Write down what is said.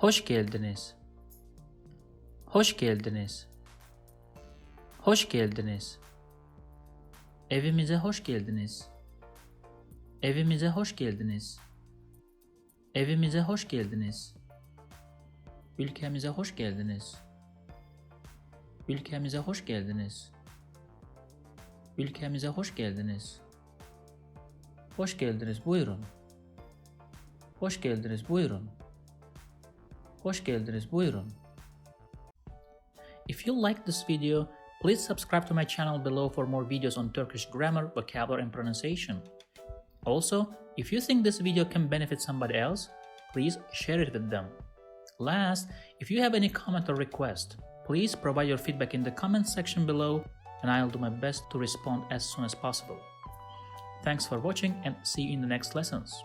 Hoş geldiniz. Hoş geldiniz. Hoş geldiniz. Evimize hoş geldiniz. Evimize hoş geldiniz. Evimize hoş geldiniz. Ülkemize hoş geldiniz. Ülkemize hoş geldiniz. Ülkemize hoş geldiniz. Hoş geldiniz, buyurun. Hoş geldiniz, buyurun. Hoş geldiniz, buyurun. If you like this video, please subscribe to my channel below for more videos on Turkish grammar, vocabulary and pronunciation. Also, if you think this video can benefit somebody else, please share it with them. Last, if you have any comment or request, please provide your feedback in the comment section below and I'll do my best to respond as soon as possible. Thanks for watching and see you in the next lessons.